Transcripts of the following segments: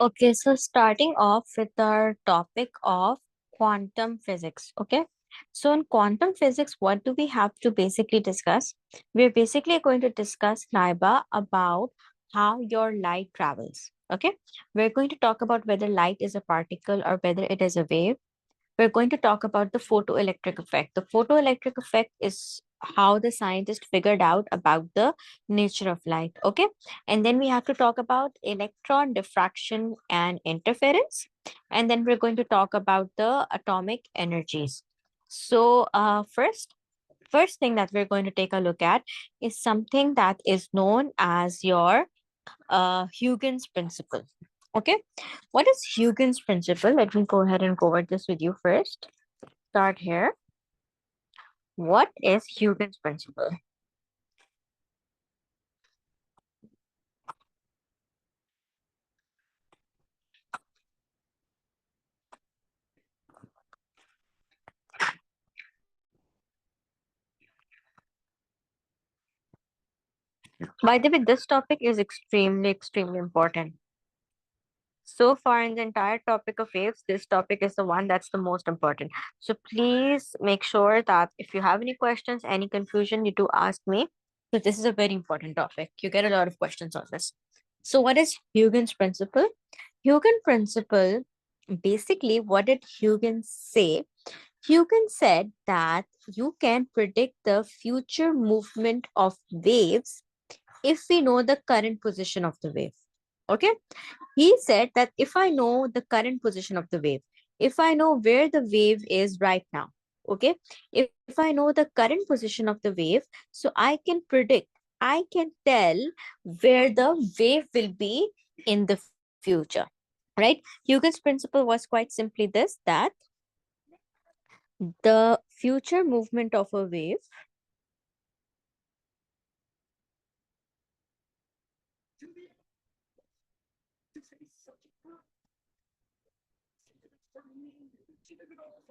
Okay, so starting off with our topic of quantum physics. Okay, so in quantum physics, what do we have to basically discuss? We're basically going to discuss, Naiba, about how your light travels. Okay, we're going to talk about whether light is a particle or whether it is a wave. We're going to talk about the photoelectric effect. The photoelectric effect is how the scientist figured out about the nature of light. Okay. And then we have to talk about electron diffraction and interference. And then we're going to talk about the atomic energies. So, first thing that we're going to take a look at is something that is known as your Huygens principle. Okay, what is Huygens principle? Let me go ahead and go over this with you first. Start here. What is Huygens principle? By the way, this topic is extremely important. So far in the entire topic of waves, this topic is the one that's the most important. So please make sure that if you have any questions, any confusion, you do ask me. So this is a very important topic. You get a lot of questions on this. So what is Huygens principle? Huygens principle, basically, what did Huygens say? Huygens said that you can predict the future movement of waves if we know the current position of the wave. Okay, he said that if I know the current position of the wave, if I know where the wave is right now, okay, if I know the current position of the wave, so I can predict, I can tell where the wave will be in the future, right? Huygens principle was quite simply this, that the future movement of a wave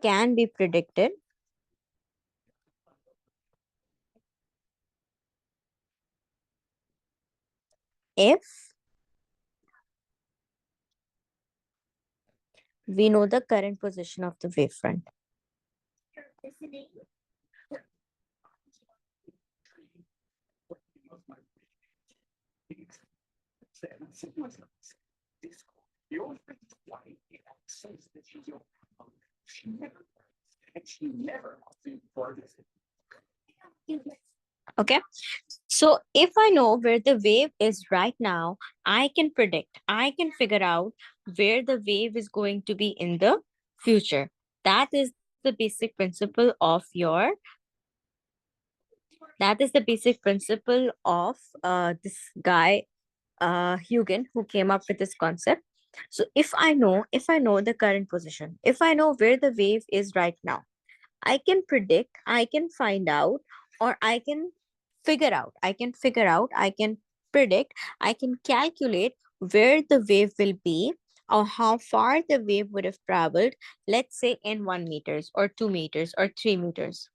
can be predicted if we know the current position of the wavefront. Okay. So if I know where the wave is right now, I can predict, I can figure out where the wave is going to be in the future. That is the basic principle of your that is the basic principle of this guy Huygen, who came up with this concept. So if I know the current position, if I know where the wave is right now, I can predict, I can find out, or I can predict, I can calculate where the wave will be or how far the wave would have traveled, let's say in 1 meters or 2 meters or 3 meters.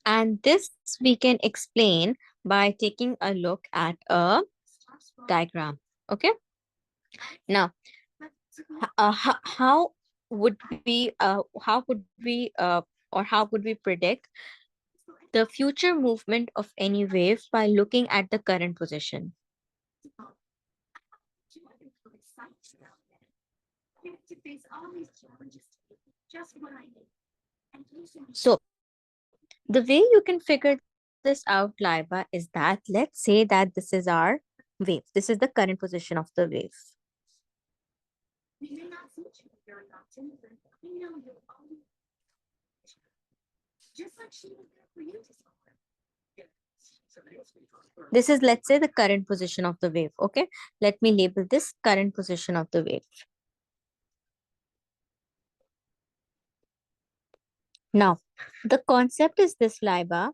And this we can explain by taking a look at a diagram. Okay. Now, how would we how could we predict the future movement of any wave by looking at the current position? So the way you can figure this out, Laiba, is that let's say that this is our wave. This is the current position of the wave. This is, let's say, the current position of the wave. Okay, let me label this current position of the wave. Now, the concept is this, Laiba,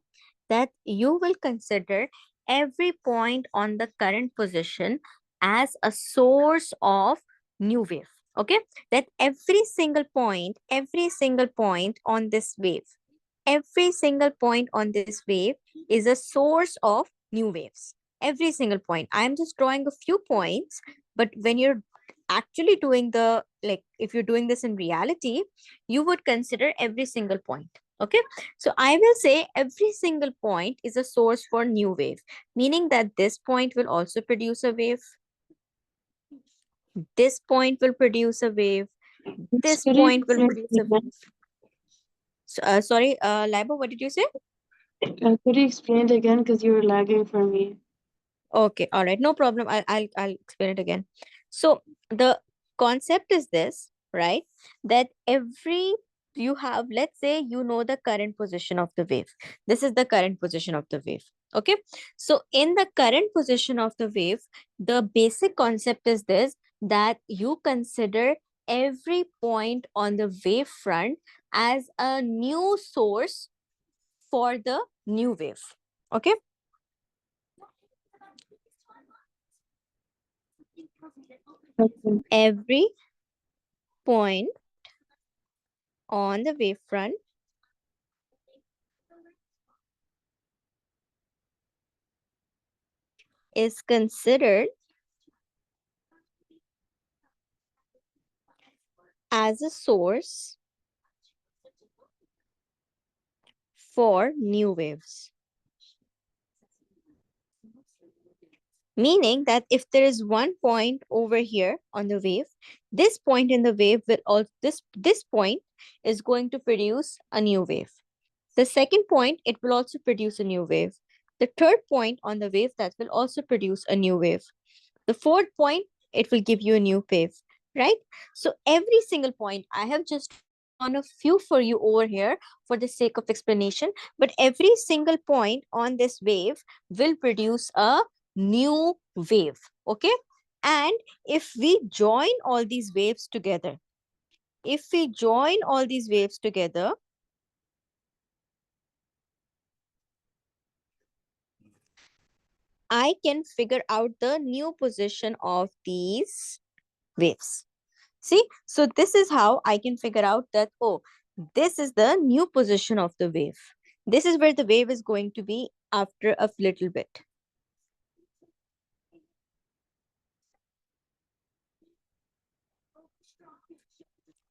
that you will consider every point on the current position as a source of new wave. Okay, that every single point on this wave, every single point on this wave is a source of new waves. every single point. I'm just drawing a few points, but when you're actually doing the, like, if you're doing this in reality, you would consider every single point. Okay, so I will say every single point is a source for new wave, meaning that this point will also produce a wave, this point will produce a wave, this Could you point will explain produce a it again? wave. So, sorry, Laiba, what did you say? Could you explain it again? Because you were lagging for me. Okay, all right, no problem. I'll explain it again. So the concept is this, right? That every, you have, let's say you know the current position of the wave. This is the current position of the wave. Okay. So in the current position of the wave, the basic concept is this, that you consider every point on the wave front as a new source for the new wave. Okay. Okay. Every point on the wavefront is considered as a source for new waves. Meaning that if there is one point over here on the wave, this point in the wave will also, this point is going to produce a new wave. The second point, it will also produce a new wave. The third point on the wave, that will also produce a new wave. The fourth point, it will give you a new wave, right? So every single point, I have just drawn a few for you over here for the sake of explanation, but every single point on this wave will produce a new wave, okay? And if we join all these waves together, if we join all these waves together, I can figure out the new position of these waves. See, so this is how I can figure out that, oh, this is the new position of the wave. This is where the wave is going to be after a little bit,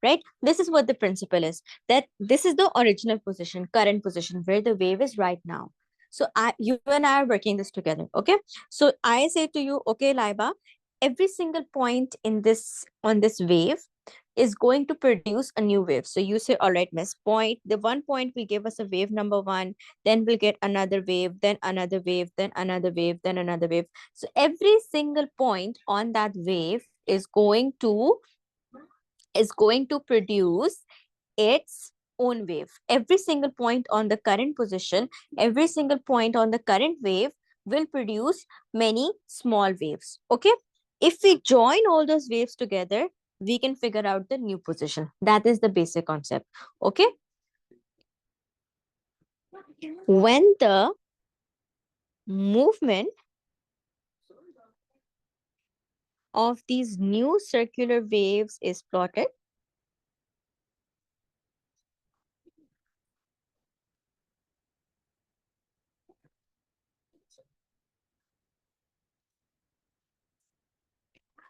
right? This is what the principle is, that this is the original position, current position, where the wave is right now. So you and I are working this together, okay? So I say to you, okay, Laiba, every single point in this, on this wave, is going to produce a new wave. So you say, all right, miss, point, the one point will give us a wave number one, then we'll get another wave, then another wave, then another wave, then another wave. So every single point on that wave is going to produce its own wave. Every single point on the current position, every single point on the current wave will produce many small waves. Okay. If we join all those waves together, we can figure out the new position. That is the basic concept. Okay. When the movement of these new circular waves is plotted,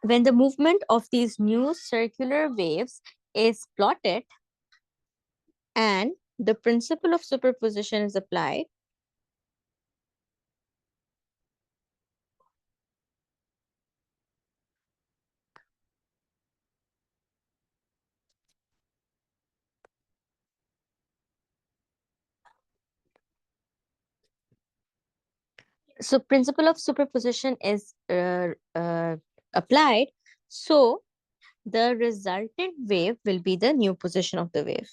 when the movement of these new circular waves is plotted and the principle of superposition is applied, so principle of superposition is applied, so the resultant wave will be the new position of the wave.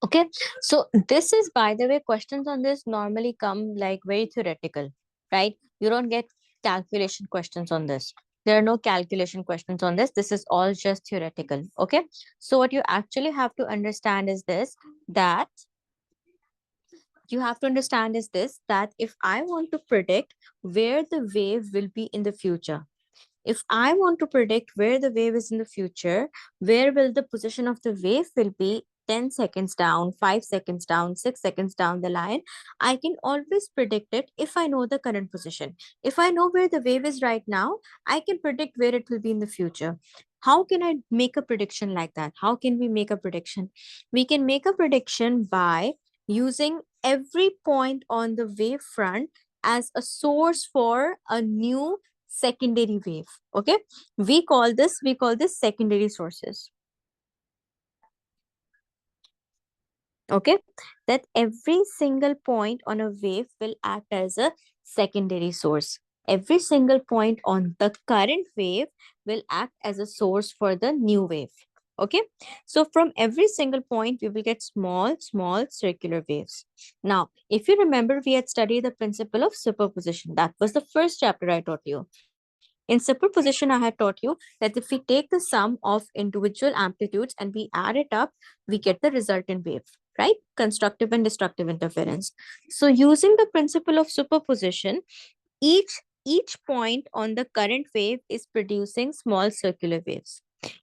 Okay, so this is, by the way, questions on this normally come like very theoretical, right? You don't get calculation questions on this. There are no calculation questions on this. This is all just theoretical. Okay. So what you actually have to understand is this, that you have to understand is this, that if I want to predict where the wave will be in the future, if I want to predict where the wave is in the future, where will the position of the wave will be 10 seconds down, 5 seconds down, 6 seconds down the line, I can always predict it if I know the current position. If I know where the wave is right now, I can predict where it will be in the future. How can I make a prediction like that? How can we make a prediction? We can make a prediction by using every point on the wave front as a source for a new secondary wave. Okay, we call this secondary sources. Okay, that every single point on a wave will act as a secondary source. Every single point on the current wave will act as a source for the new wave. Okay, so from every single point we will get small circular waves. Now if you remember, we had studied the principle of superposition. That was the first chapter I taught you. In superposition, I had taught you that if we take the sum of individual amplitudes and we add it up, we get the resultant wave, right? Constructive and destructive interference. So using the principle of superposition, each point on the current wave is producing small circular waves.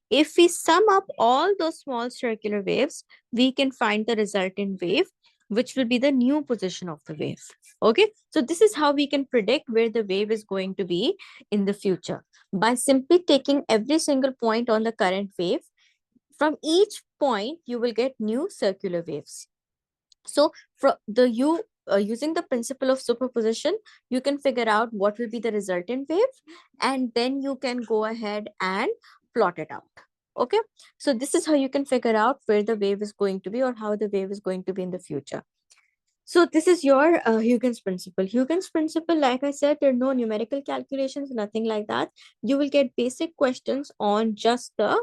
If we sum up all those small circular waves, we can find the resultant wave, which will be the new position of the wave. Okay, so this is how we can predict where the wave is going to be in the future, by simply taking every single point on the current wave. From each point, you will get new circular waves. So from the you using the principle of superposition, you can figure out what will be the resultant wave, and then you can go ahead and plot it out. Okay, so this is how you can figure out where the wave is going to be, or how the wave is going to be in the future. So this is your Huygens principle. Huygens principle, like I said, there are no numerical calculations, nothing like that. You will get basic questions on just the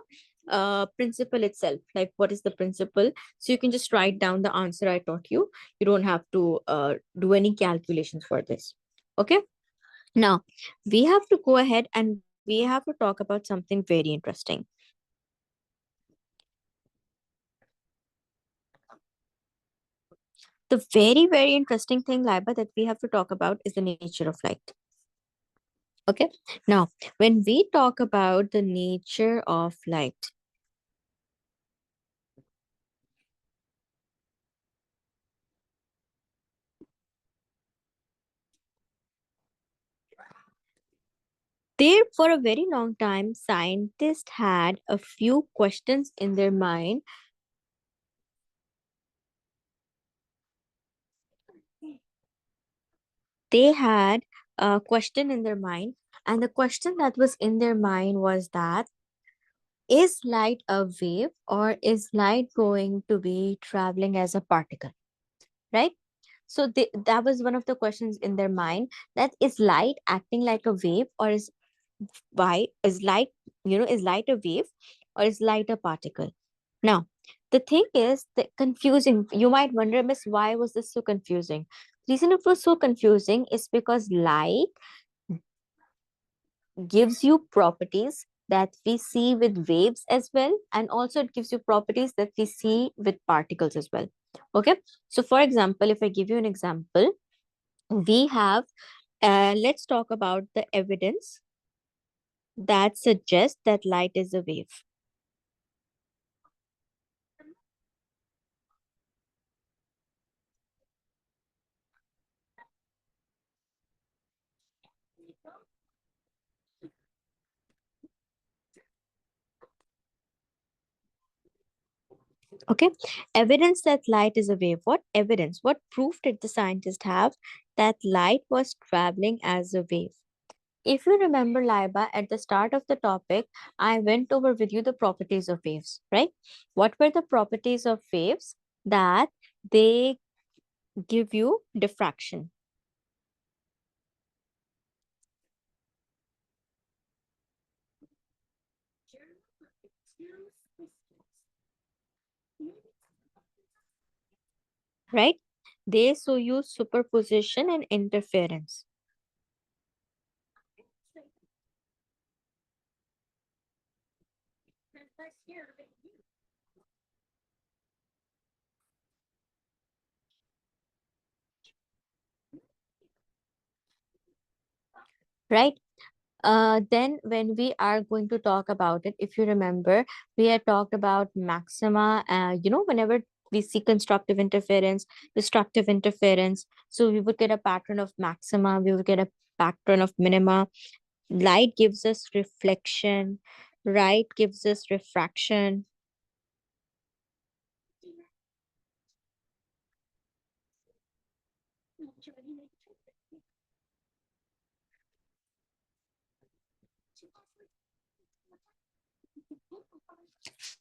principle itself, like what is the principle. So you can just write down the answer I taught you. You don't have to do any calculations for this. Okay. Now we have to go ahead and we have to talk about something very interesting. The very interesting thing, Laiba, that we have to talk about is the nature of light. Okay. Now, when we talk about the nature of light, there for a very long time, scientists had a few questions in their mind. They had a question in their mind, and the question that was in their mind was that, is light a wave, or is light going to be traveling as a particle? Right? So that was one of the questions in their mind, that is light acting like a wave, or is light, is light a wave, or is light a particle? Now the thing is that confusing, you might wonder, miss, why was this so confusing? The reason it was so confusing is because light gives you properties that we see with waves as well, and also it gives you properties that we see with particles as well. Okay, so for example, if I give you an example, we have let's talk about the evidence that suggests that light is a wave. Okay, evidence that light is a wave. What evidence, what proof did the scientists have that light was traveling as a wave? If you remember, Laiba, at the start of the topic, I went over with you the properties of waves, right? What were the properties of waves? That they give you diffraction, right? They so use superposition and interference. right? Then when we are going to talk about it, if you remember, we had talked about maxima. Whenever we see constructive interference, destructive interference, so we would get a pattern of maxima, we would get a pattern of minima. Light gives us reflection, right gives us refraction.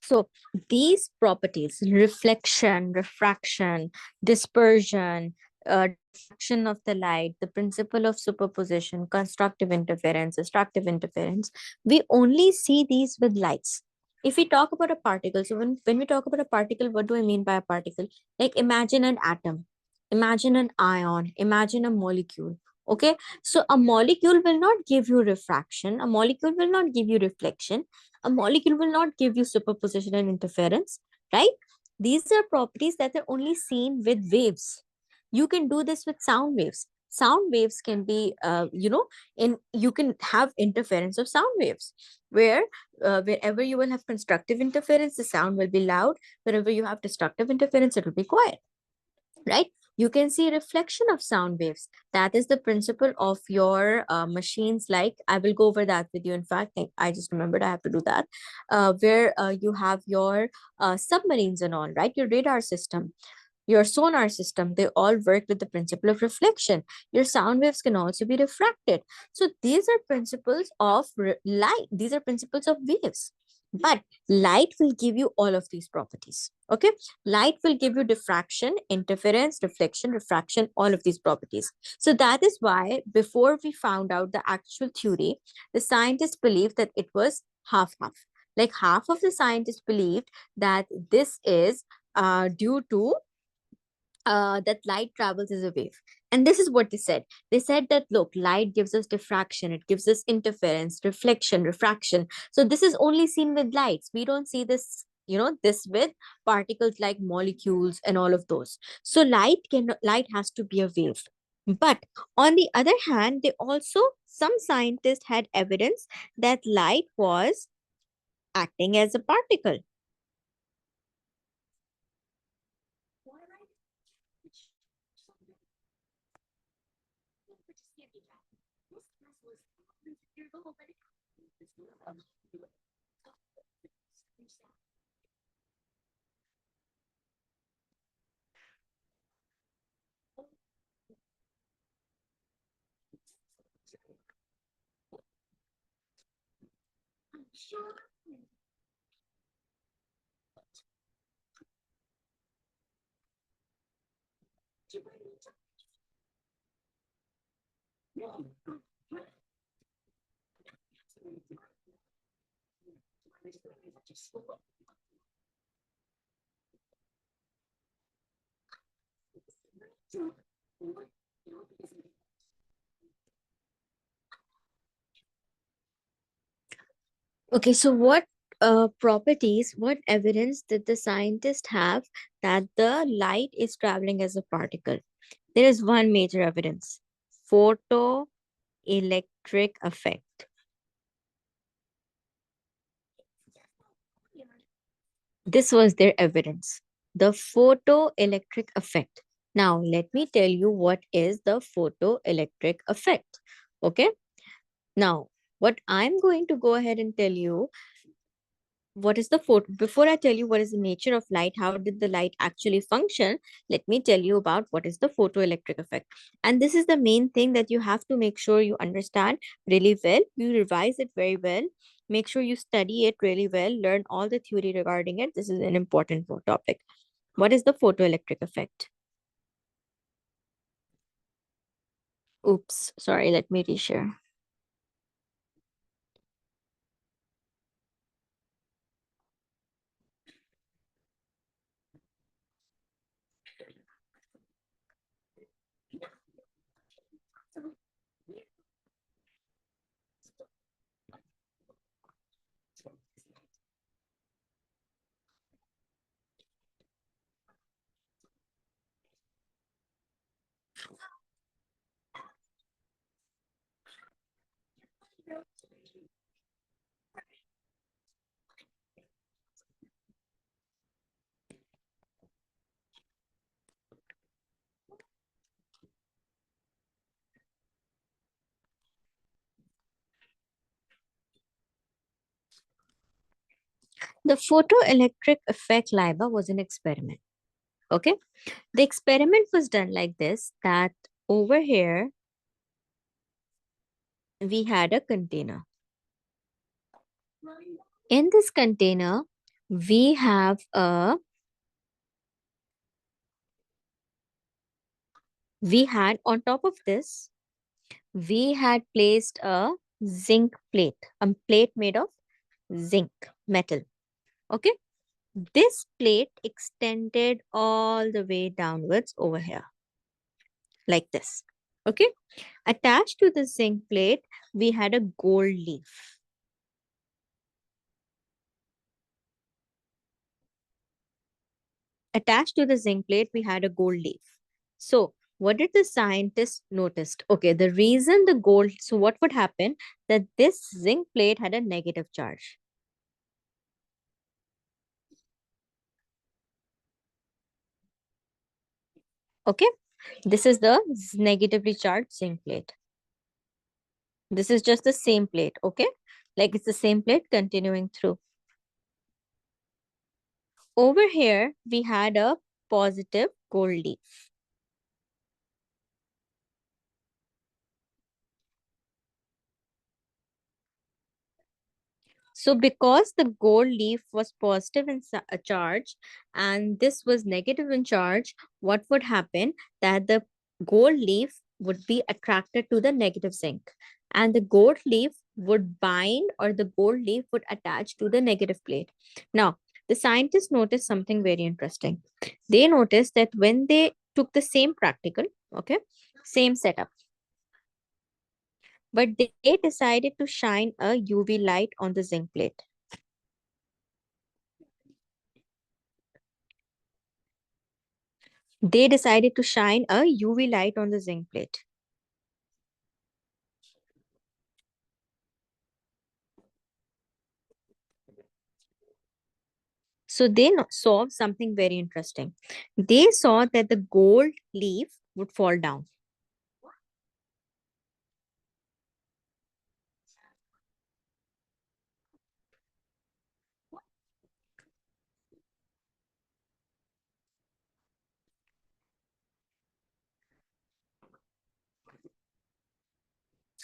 So these properties, reflection, refraction, dispersion, diffraction of the light, the principle of superposition, constructive interference, destructive interference, we only see these with lights. If we talk about a particle, so when we talk about a particle, what do I mean by a particle? Like imagine an atom, imagine an ion, imagine a molecule. Okay, so a molecule will not give you refraction, a molecule will not give you reflection, a molecule will not give you superposition and interference, right? These are properties that are only seen with waves. You can do this with sound waves. Sound waves can be, in you can have interference of sound waves, where wherever you will have constructive interference, the sound will be loud. Wherever you have destructive interference, it will be quiet, right? You can see reflection of sound waves. That is the principle of your machines. Like I will go over that with you. In fact, I just remembered I have to do that. Where you have your submarines and all, right? Your radar system, your sonar system, they all work with the principle of reflection. Your sound waves can also be refracted. So these are principles of light. These are principles of waves. But light will give you all of these properties. Okay. Light will give you diffraction, interference, reflection, refraction, all of these properties. So that is why before we found out the actual theory, the scientists believed that it was half half. Like half of the scientists believed that this is due to that light travels as a wave. And this is what they said. They said that, look, light gives us diffraction, it gives us interference, reflection, refraction. So this is only seen with lights. We don't see this, this with particles like molecules and all of those. So light has to be a wave. But on the other hand, they also, some scientists had evidence that light was acting as a particle. Okay, so what properties, what evidence did the scientists have that the light is traveling as a particle? There is one major evidence: photoelectric effect. This was their evidence, the photoelectric effect. Now, let me tell you what is the photoelectric effect. Okay, now what I'm going to go ahead and tell you, what is the photo, before I tell you what is the nature of light, how did the light actually function, let me tell you about what is the photoelectric effect. And this is the main thing that you have to make sure you understand really well, you revise it very well, make sure you study it really well, learn all the theory regarding it. This is an important topic. What is the photoelectric effect? Oops, sorry, let me reshare. The photoelectric effect LIBA was an experiment. Okay. The experiment was done like this, that over here we had a container. In this container, we have a we had on top of this, we had placed a zinc plate, a plate made of zinc metal. Okay. This plate extended all the way downwards over here, like this. Okay. Attached to the zinc plate, we had a gold leaf. Attached to the zinc plate, we had a gold leaf. So, what did the scientists noticed? Okay, the reason the gold, so what would happen that this zinc plate had a negative charge. Okay, this is the negatively charged zinc plate. This is just the same plate. Okay, like it's the same plate continuing through. Over here, we had a positive gold leaf. So, because the gold leaf was positive in charge and this was negative in charge, what would happen? That the gold leaf would be attracted to the negative zinc, and the gold leaf would bind, or the gold leaf would attach to the negative plate. Now, the scientists noticed something very interesting. They noticed that when they took the same practical, okay, same setup, but they decided to shine a UV light on the zinc plate. They decided to shine a UV light on the zinc plate. So they saw something very interesting. They saw that the gold leaf would fall down.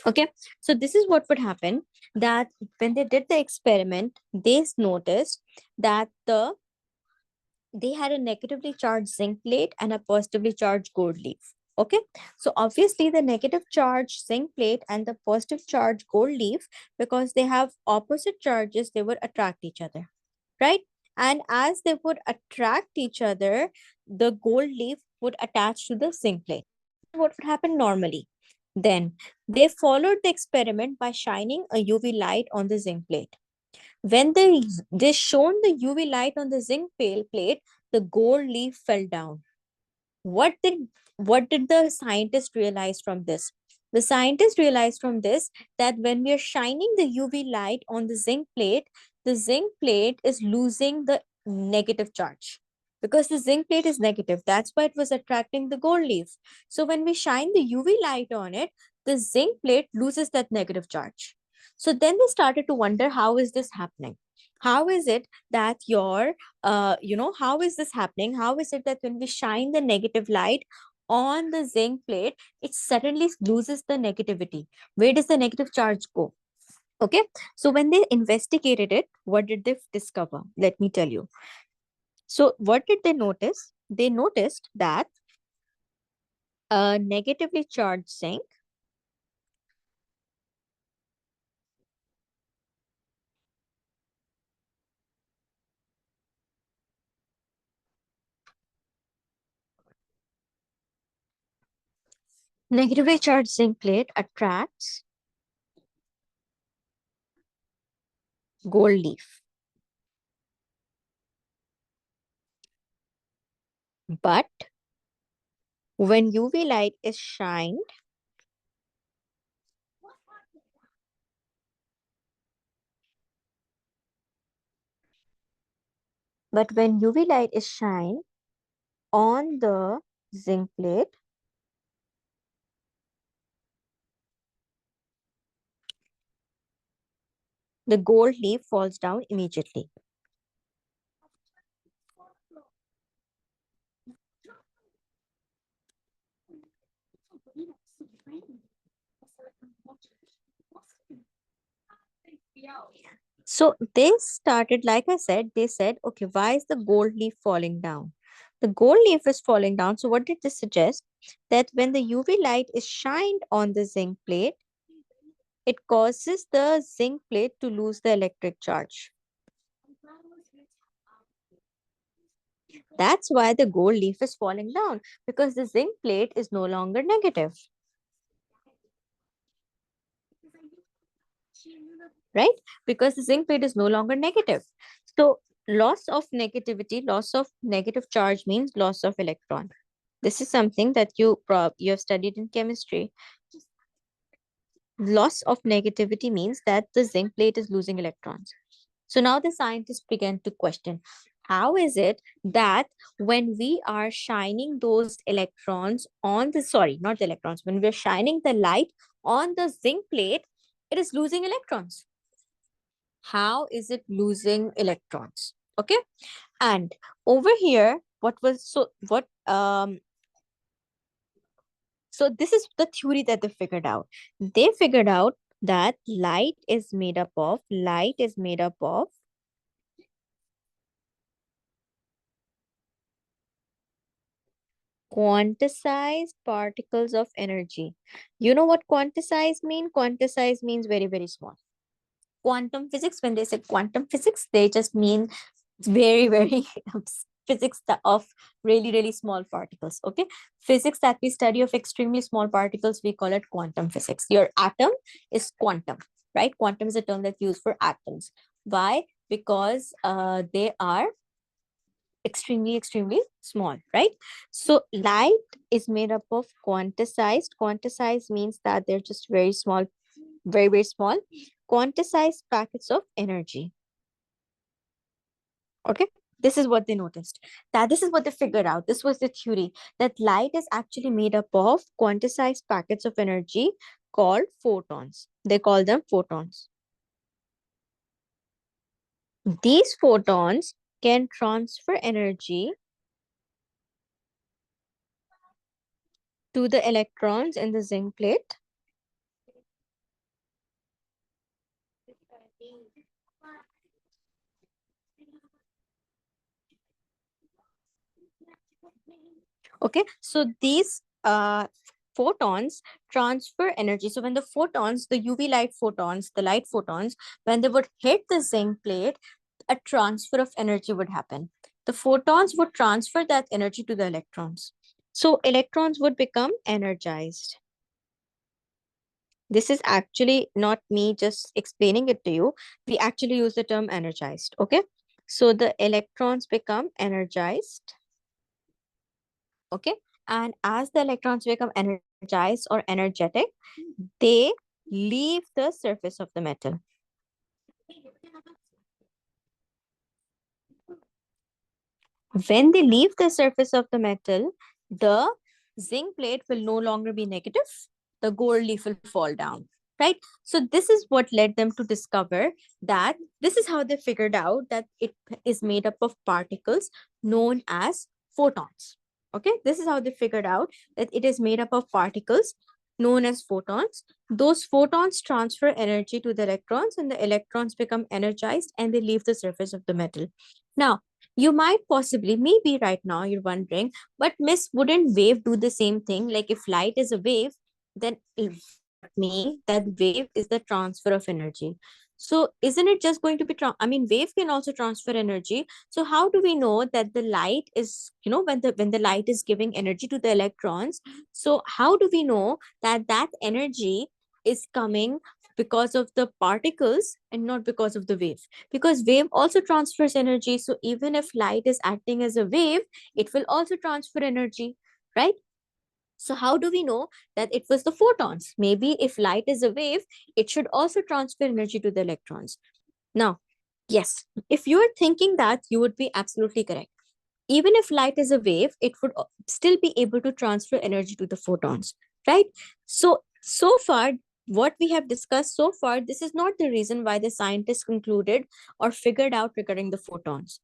Okay, so this is what would happen, that when they did the experiment, they noticed that they had a negatively charged zinc plate and a positively charged gold leaf. Okay, so obviously the negative charge zinc plate and the positive charge gold leaf, because they have opposite charges, they would attract each other, right? And as they would attract each other, the gold leaf would attach to the zinc plate. What would happen normally? Then they followed the experiment by shining a UV light on the zinc plate. When they shone the UV light on the zinc plate, the gold leaf fell down. What did the scientists realize from this? The scientists realized from this that when we are shining the UV light on the zinc plate is losing the negative charge, because the zinc plate is negative. That's why it was attracting the gold leaf. So when we shine the UV light on it, the zinc plate loses that negative charge. So then they started to wonder, how is this happening? How is it that how is this happening? How is it that when we shine the negative light on the zinc plate, it suddenly loses the negativity? Where does the negative charge go? Okay, so when they investigated it, what did they discover? Let me tell you. So what did they notice? They noticed that a negatively charged zinc, negatively charged zinc plate attracts gold leaf. But when UV light is shined, but when UV light is shined on the zinc plate, the gold leaf falls down immediately. So they started, like I said, they said, okay, why is the gold leaf falling down? The gold leaf is falling down. So what did this suggest? That when the UV light is shined on the zinc plate, it causes the zinc plate to lose the electric charge. That's why the gold leaf is falling down, because the zinc plate is no longer negative, right? Because the zinc plate is no longer negative. So loss of negative charge means loss of electron. This is something that you have studied in chemistry. Loss of negativity means that the zinc plate is losing electrons. So now the scientists began to question, how is it that when we are shining those electrons on the, sorry, not the electrons, when we're shining the light on the zinc plate, it is losing electrons. How is it losing electrons? Okay. And over here, what was so what so this is the theory that they figured out. They figured out that light is made up of quantized particles of energy. You know what quantized mean? Quantized means very, very small. Quantum physics, when they say quantum physics, they just mean very, very physics of really, really small particles. Okay. Physics that we study of extremely small particles, we call it quantum physics. Your atom is quantum, right? Quantum is a term that's used for atoms. Why? Because they are extremely, extremely small, right? So light is made up of quantized means that they're just very small, very, very small quantized packets of energy. Okay. This is what they noticed, that this is what they figured out. This was the theory, that light is actually made up of quantized packets of energy called photons. They call them photons. These photons can transfer energy to the electrons in the zinc plate. Okay, so these photons transfer energy. So when the photons, the UV light photons, the light photons, when they would hit the zinc plate, a transfer of energy would happen. The photons would transfer that energy to the electrons. So electrons would become energized. This is actually not me just explaining it to you. We actually use the term energized. Okay. So the electrons become energized. Okay. And as the electrons become energized or energetic, they leave the surface of the metal. When they leave the surface of the metal, the zinc plate will no longer be negative. The gold leaf will fall down, right? So this is what led them to discover that this is how they figured out that it is made up of particles known as photons. Okay, this is how they figured out that it is made up of particles known as photons. Those photons transfer energy to the electrons, and the electrons become energized and they leave the surface of the metal. Now, you might possibly, maybe right now you're wondering, but miss, wouldn't wave do the same thing? Like if light is a wave, then if that mean that wave is the transfer of energy. So isn't it just going to be, I mean, wave can also transfer energy. So how do we know that the light is, when the light is giving energy to the electrons, so how do we know that that energy is coming because of the particles and not because of the wave? Because wave also transfers energy, so even if light is acting as a wave, it will also transfer energy, right? So how do we know that it was the photons? Maybe if light is a wave, it should also transfer energy to the electrons. Now, yes, if you are thinking that, you would be absolutely correct. Even if light is a wave, it would still be able to transfer energy to the photons, right? So far, what we have discussed so far, this is not the reason why the scientists concluded or figured out regarding the photons.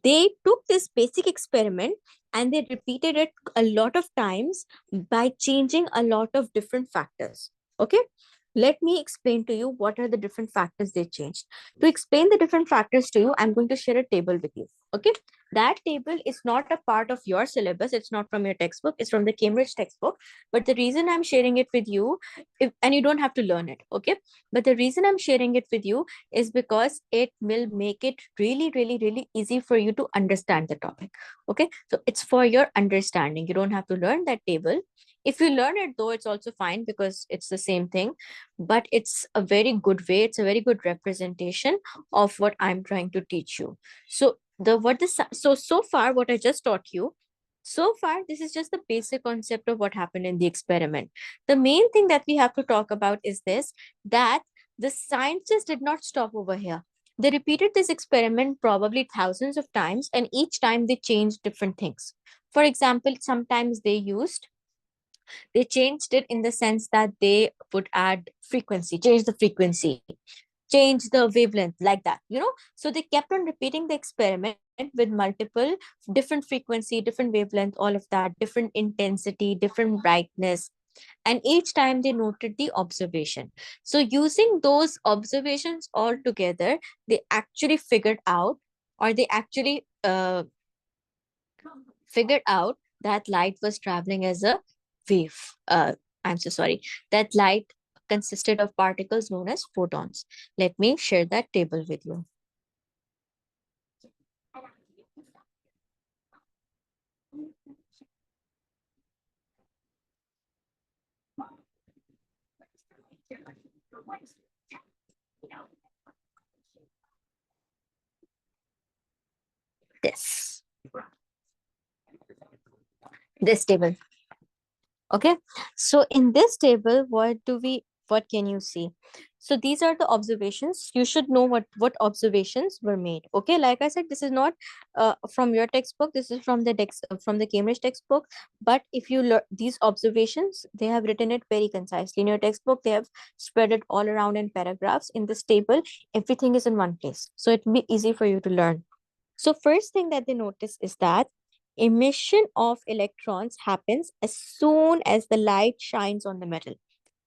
They took this basic experiment and they repeated it a lot of times by changing a lot of different factors. Okay. let me explain to you what are the different factors they changed. To explain the different factors to you, I'm going to share a table with you. Okay. That table is not a part of your syllabus. It's not from your textbook. It's from the Cambridge textbook. But the reason I'm sharing it with you, and you don't have to learn it. Okay. But the reason I'm sharing it with you is because it will make it really, really, really easy for you to understand the topic. Okay. So it's for your understanding. You don't have to learn that table. If you learn it, though, it's also fine because it's the same thing, but it's a very good way, it's a very good representation of what I'm trying to teach you. So so far what I just taught you, so far this is just the basic concept of what happened in the experiment. The main thing that we have to talk about is this, that the scientists did not stop over here. They repeated this experiment probably thousands of times, and each time they changed different things. For example, sometimes they changed it in the sense that they would add frequency, change the frequency, change the wavelength, like that, so they kept on repeating the experiment with multiple different frequency, different wavelength, all of that, different intensity, different brightness, and each time they noted the observation. So using those observations all together, they actually figured out, or they actually figured out that light was traveling as a wave. I'm so sorry. That light consisted of particles known as photons. Let me share that table with you. This. This table. Okay. So in this table, what can you see? So these are the observations. You should know what observations were made. Okay. Like I said, this is not from your textbook. This is from from the Cambridge textbook. But if you learn these observations, they have written it very concisely. In your textbook, they have spread it all around in paragraphs. In this table, everything is in one place. So it will be easy for you to learn. So first thing that they notice is that emission of electrons happens as soon as the light shines on the metal.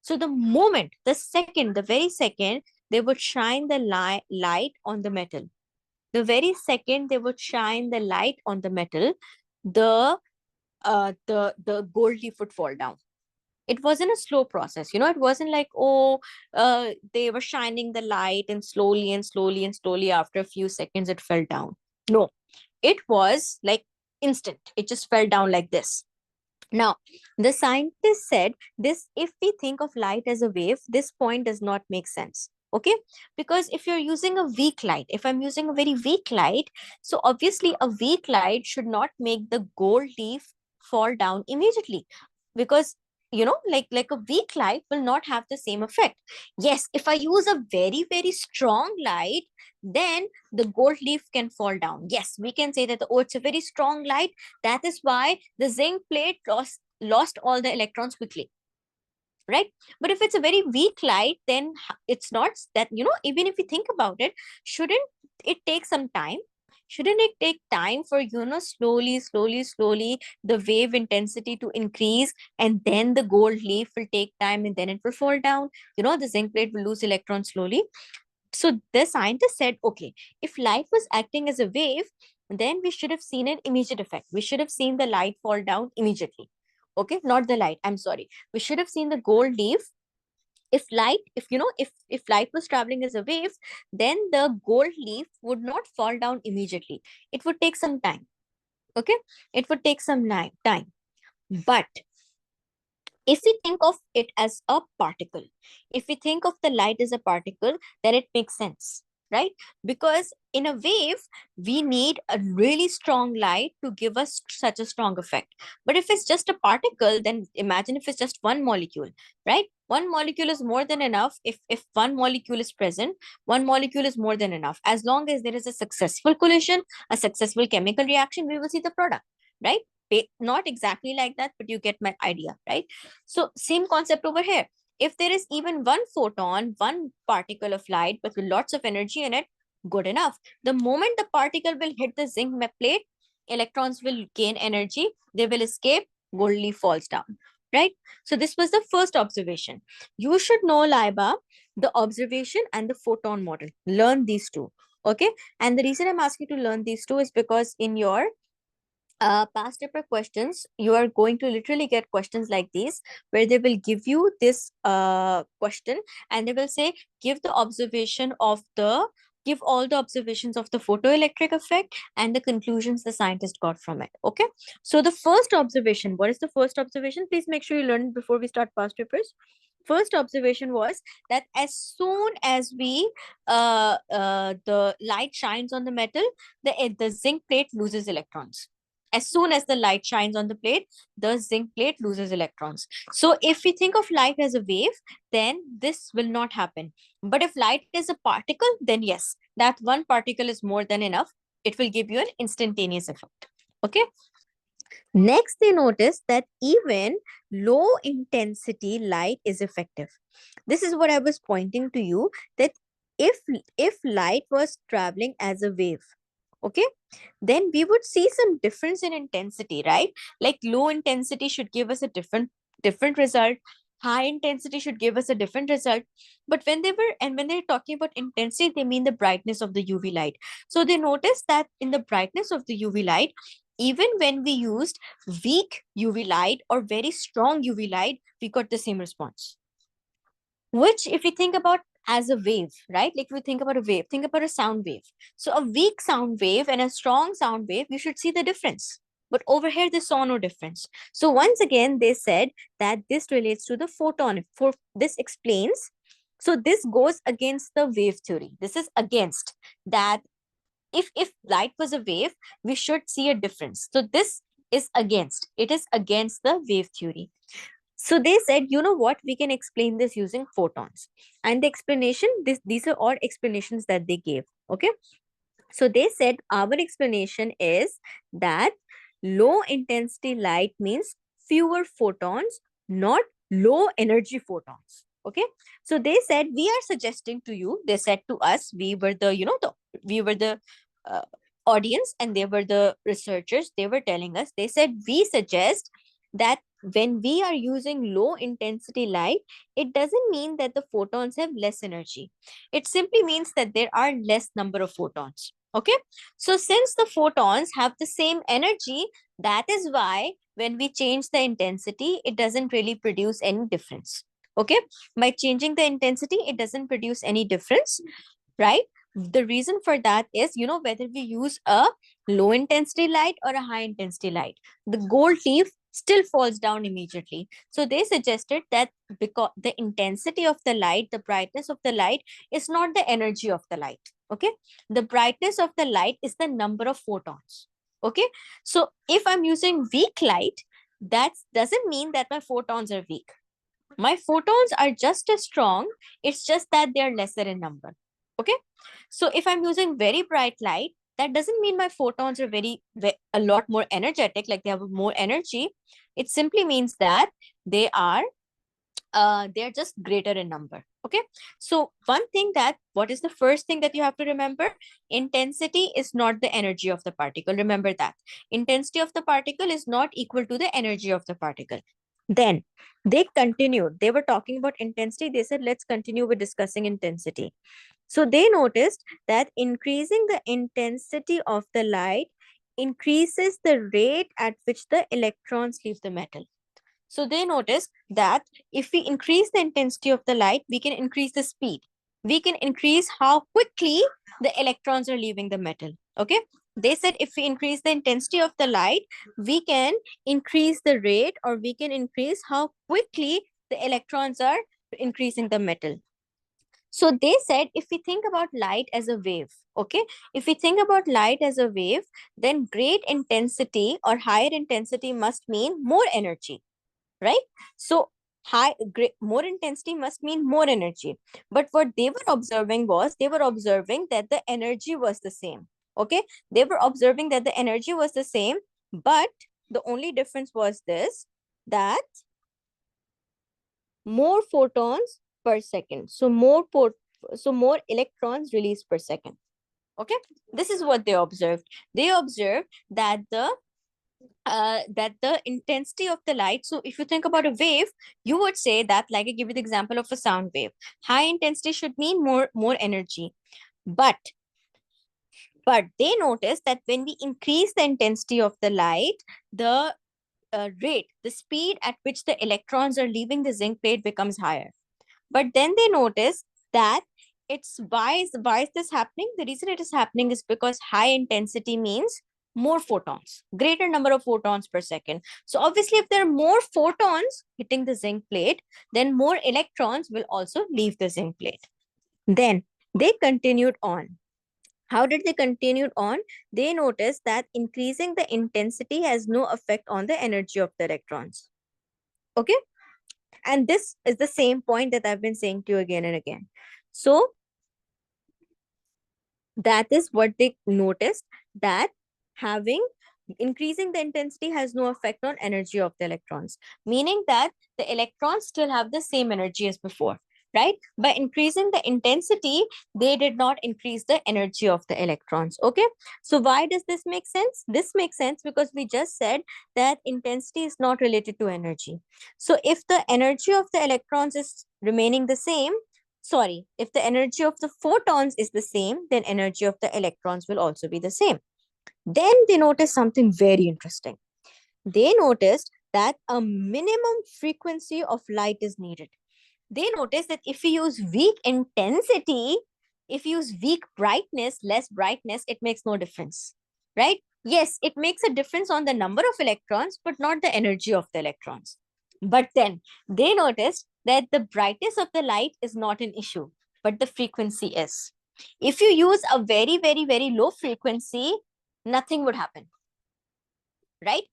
So the moment, the second, the very second they would shine the light on the metal, the very second they would shine the light on the metal, the gold leaf would fall down. It wasn't a slow process, it wasn't like, oh, they were shining the light and slowly and slowly and slowly, after a few seconds it fell down. No, it was like instant. It just fell down like this. Now, the scientists said this, if we think of light as a wave, this point does not make sense. Okay. Because if you're using a weak light, if I'm using a very weak light, so obviously a weak light should not make the gold leaf fall down immediately. Because like a weak light will not have the same effect. Yes, if I use a very, very strong light, then the gold leaf can fall down. Yes, we can say that, oh, it's a very strong light, that is why the zinc plate lost all the electrons quickly, right? But if it's a very weak light, then it's not that, even if you think about it, shouldn't it take some time? Shouldn't it take time for, slowly, slowly, slowly, the wave intensity to increase, and then the gold leaf will take time, and then it will fall down? The zinc plate will lose electrons slowly. So the scientist said, okay, if light was acting as a wave, then we should have seen an immediate effect. We should have seen the light fall down immediately. Okay, not the light. I'm sorry. We should have seen the gold leaf. If light was traveling as a wave, then the gold leaf would not fall down immediately. It would take some time. Okay, it would take some time. But if we think of it as a particle, if we think of the light as a particle, then it makes sense, right? Because in a wave, we need a really strong light to give us such a strong effect. But if it's just a particle, then imagine if it's just one molecule, right? One molecule is more than enough. If one molecule is present, one molecule is more than enough. As long as there is a successful collision, a successful chemical reaction, we will see the product, right? Not exactly like that, but you get my idea, right? So same concept over here. If there is even one photon, one particle of light, but with lots of energy in it, good enough. The moment the particle will hit the zinc plate, electrons will gain energy, they will escape, gold leaf falls down. right? So this was the first observation. You should know, Laiba, the observation and the photon model. Learn these two. Okay. And the reason I'm asking you to learn these two is because in your past paper questions, you are going to literally get questions like these, where they will give you this question, and they will say, give the observation of the give all the observations of the photoelectric effect and the conclusions the scientist got from it. Okay. So the first observation, what is the first observation? Please make sure you learn it before we start past papers. First observation was that as soon as we the light shines on the metal, the zinc plate loses electrons. As soon as the light shines on the plate, the zinc plate loses electrons. So if we think of light as a wave, then this will not happen. But if light is a particle, then yes, that one particle is more than enough. It will give you an instantaneous effect. Okay. Next, they notice that even low intensity light is effective. This is what I was pointing to you, that if light was traveling as a wave, okay, then we would see some difference in intensity, right? Like low intensity should give us a different result, high intensity should give us a different result. But when they're talking about intensity, they mean the brightness of the UV light. So they noticed that in the brightness of the UV light, even when we used weak UV light or very strong UV light, we got the same response. Which, if you think about as a wave, right? Like if you think about a wave, think about a sound wave. So a weak sound wave and a strong sound wave, you should see the difference. But over here, they saw no difference. So once again, they said that this relates to the photon. For this explains. So this goes against the wave theory. This is against that. If light was a wave, we should see a difference. So this is against. It is against the wave theory. So they said, you know what, we can explain this using photons. And the explanation, these are all explanations that they gave. Okay. So they said our explanation is that low intensity light means fewer photons, not low energy photons. Okay. So they said, we are suggesting to you, they said to us, we were the, we were the uh, audience and they were the researchers. They were telling us, they said, we suggest that when we are using low intensity light, it doesn't mean that the photons have less energy. It simply means that there are less number of photons. Okay. So since the photons have the same energy, that is why when we change the intensity, it doesn't really produce any difference. Okay. By changing the intensity, it doesn't produce any difference, right? The reason for that is, whether we use a low intensity light or a high intensity light, the gold leaf still falls down immediately. So they suggested that because the intensity of the light, the brightness of the light is not the energy of the light. Okay. The brightness of the light is the number of photons. Okay. So if I'm using weak light, that doesn't mean that my photons are weak. My photons are just as strong. It's just that they're lesser in number. Okay. So if I'm using very bright light, that doesn't mean my photons are a lot more energetic, like they have more energy. It simply means that they're just greater in number. Okay. So what is the first thing that you have to remember? Intensity is not the energy of the particle. Remember that. Intensity of the particle is not equal to the energy of the particle. Then they continued. They were talking about intensity. They said, let's continue with discussing intensity. So they noticed that increasing the intensity of the light increases the rate at which the electrons leave the metal. So they noticed that if we increase the intensity of the light, we can increase the speed. We can increase how quickly the electrons are leaving the metal. Okay. They said if we increase the intensity of the light, we can increase the rate, or we can increase how quickly the electrons are increasing the metal. So they said, if we think about light as a wave, okay, if we think about light as a wave, then great intensity or higher intensity must mean more energy, right? So more intensity must mean more energy. But what they were observing was, they were observing that the energy was the same. Okay, they were observing that the energy was the same, but the only difference was this, that more photons per second. So more electrons released per second. Okay, this is what they observed. They observed that the that the intensity of the light, so if you think about a wave, you would say that, like I give you the example of a sound wave, high intensity should mean more energy. But but they notice that when we increase the intensity of the light, the the speed at which the electrons are leaving the zinc plate becomes higher. But then they notice that it's why is this happening? The reason it is happening is because high intensity means more photons, greater number of photons per second. So obviously, if there are more photons hitting the zinc plate, then more electrons will also leave the zinc plate. Then they continued on. How did they continue on? They noticed that increasing the intensity has no effect on the energy of the electrons. Okay. And this is the same point that I've been saying to you again and again. So that is what they noticed, that having increasing the intensity has no effect on energy of the electrons, meaning that the electrons still have the same energy as before, right? By increasing the intensity, they did not increase the energy of the electrons. Okay, so why does this make sense? This makes sense because we just said that intensity is not related to energy. So if the energy of the electrons is remaining the same, sorry, if the energy of the photons is the same, then energy of the electrons will also be the same. Then they noticed something very interesting. They noticed that a minimum frequency of light is needed. They noticed that if we use weak intensity, if you use weak brightness, less brightness, it makes no difference, right? Yes, it makes a difference on the number of electrons, but not the energy of the electrons. But then they noticed that the brightness of the light is not an issue, but the frequency is. If you use a very, very, very low frequency, nothing would happen, right?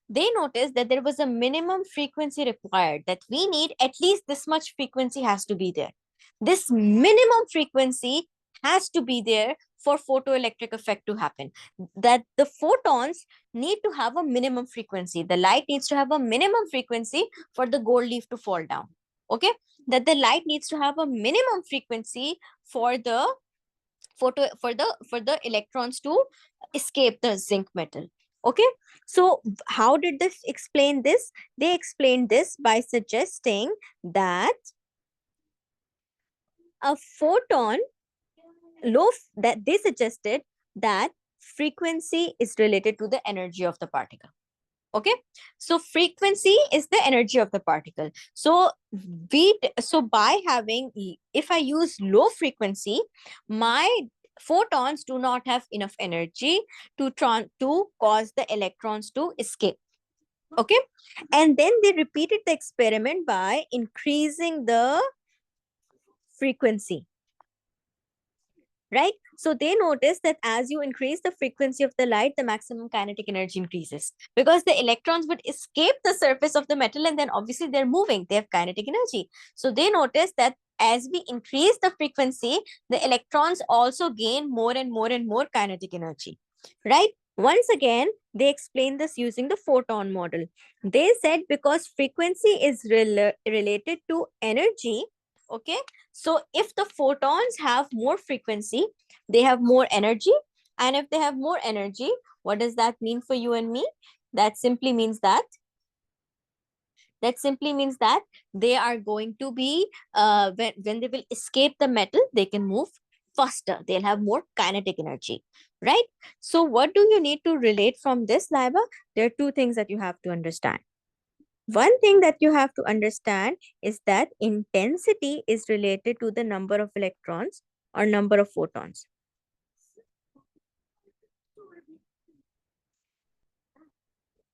They noticed that there was a minimum frequency required, that we need at least this much frequency has to be there. This minimum frequency has to be there for photoelectric effect to happen. That the photons need to have a minimum frequency. The light needs to have a minimum frequency for the gold leaf to fall down. Okay? That the light needs to have a minimum frequency for the for the electrons to escape the zinc metal. Okay, so how did this explain this? They explained this by suggesting that a photon that they suggested that frequency is related to the energy of the particle. Okay, so frequency is the energy of the particle. So by having, if I use low frequency, my photons do not have enough energy to cause the electrons to escape. Okay, and then they repeated the experiment by increasing the frequency, right? So they notice that as you increase the frequency of the light, the maximum kinetic energy increases, because the electrons would escape the surface of the metal, and then obviously they're moving, they have kinetic energy. So they notice that as we increase the frequency, the electrons also gain more and more and more kinetic energy, right? Once again, they explain this using the photon model. They said because frequency is related to energy. Okay, so if the photons have more frequency, they have more energy. And if they have more energy, what does that mean for you and me? That simply means that they are going to be, when they will escape the metal, they can move faster, they'll have more kinetic energy, right? So what do you need to relate from this, Laiba? There are two things that you have to understand. One thing that you have to understand is that intensity is related to the number of electrons or number of photons.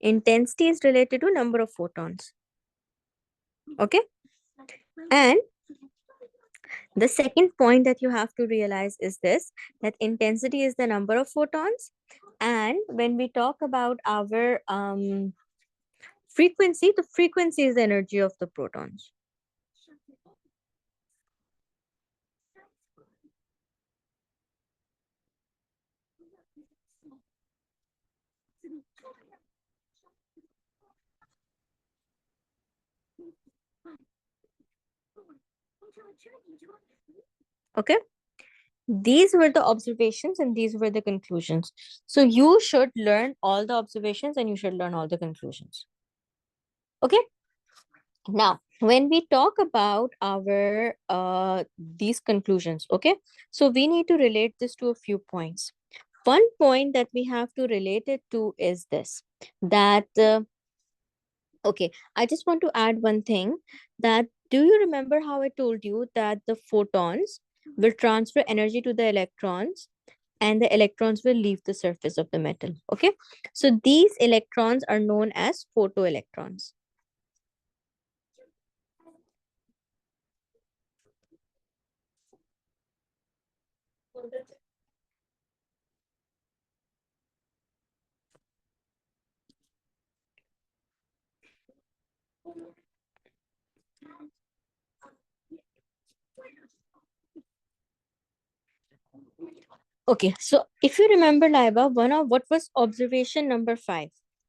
Intensity is related to number of photons. Okay. And the second point that you have to realize is this, that intensity is the number of photons. And when we talk about our frequency, the frequency is the energy of the protons. Okay. These were the observations and these were the conclusions. So you should learn all the observations and you should learn all the conclusions. Okay. Now, when we talk about our these conclusions, okay, so we need to relate this to a few points. One point that we have to relate it to is this, that okay, I just want to add one thing, that do you remember how I told you that the photons will transfer energy to the electrons and the electrons will leave the surface of the metal? Okay, so these electrons are known as photoelectrons. Okay, so if you remember, Laiba, one of what was observation number 5?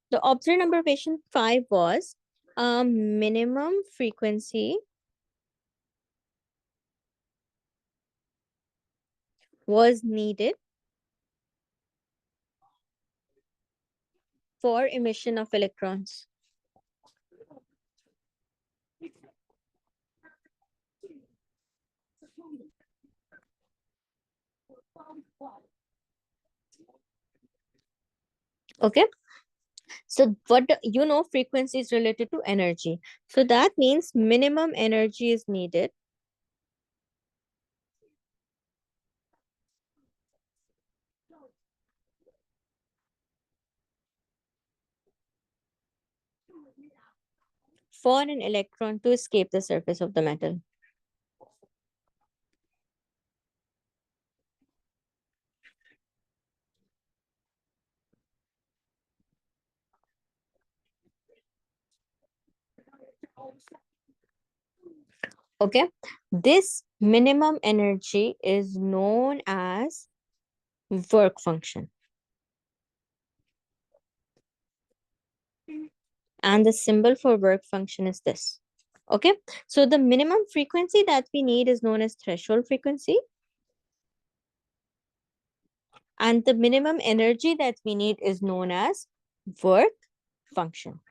The observation 5 was a minimum frequency was needed for emission of electrons. Okay, so you know, frequency is related to energy. So that means minimum energy is needed for an electron to escape the surface of the metal. Okay, this minimum energy is known as work function. And the symbol for work function is this. Okay, so the minimum frequency that we need is known as threshold frequency, and the minimum energy that we need is known as work function.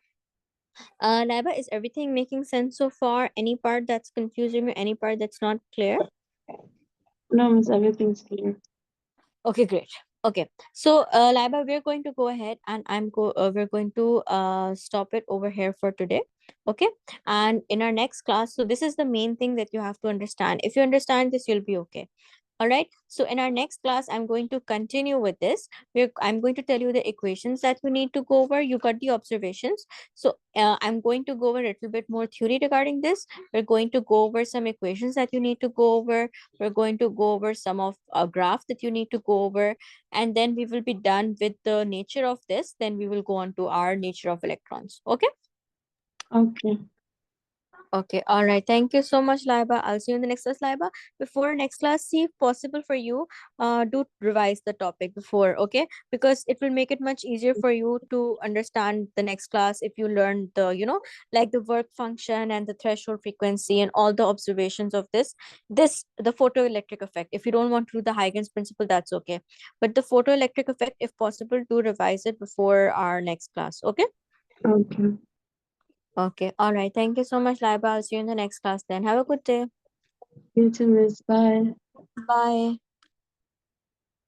Laiba, is everything making sense so far? Any part that's confusing you? Any part that's not clear? No, Miss, everything's clear. Okay, great. Okay, so Laiba, we're going to go ahead and we're going to stop it over here for today. Okay, and in our next class, so this is the main thing that you have to understand. If you understand this, you'll be okay. All right. So in our next class, I'm going to continue with this. I'm going to tell you the equations that you need to go over. You got the observations. So I'm going to go over a little bit more theory regarding this. We're going to go over some equations that you need to go over. We're going to go over some of a graph that you need to go over. And then we will be done with the nature of this. Then we will go on to our nature of electrons. Okay. Okay. Okay, all right. Thank you so much, Laiba. I'll see you in the next class, Laiba. Before next class, see if possible for you, do revise the topic before, okay? Because it will make it much easier for you to understand the next class if you learn the, like the work function and the threshold frequency and all the observations of the photoelectric effect. If you don't want to do the Huygens principle, that's okay. But the photoelectric effect, if possible, do revise it before our next class, okay? Okay. Okay, all right. Thank you so much, Laiba. I'll see you in the next class then. Have a good day. You too, Miss. Bye. Bye.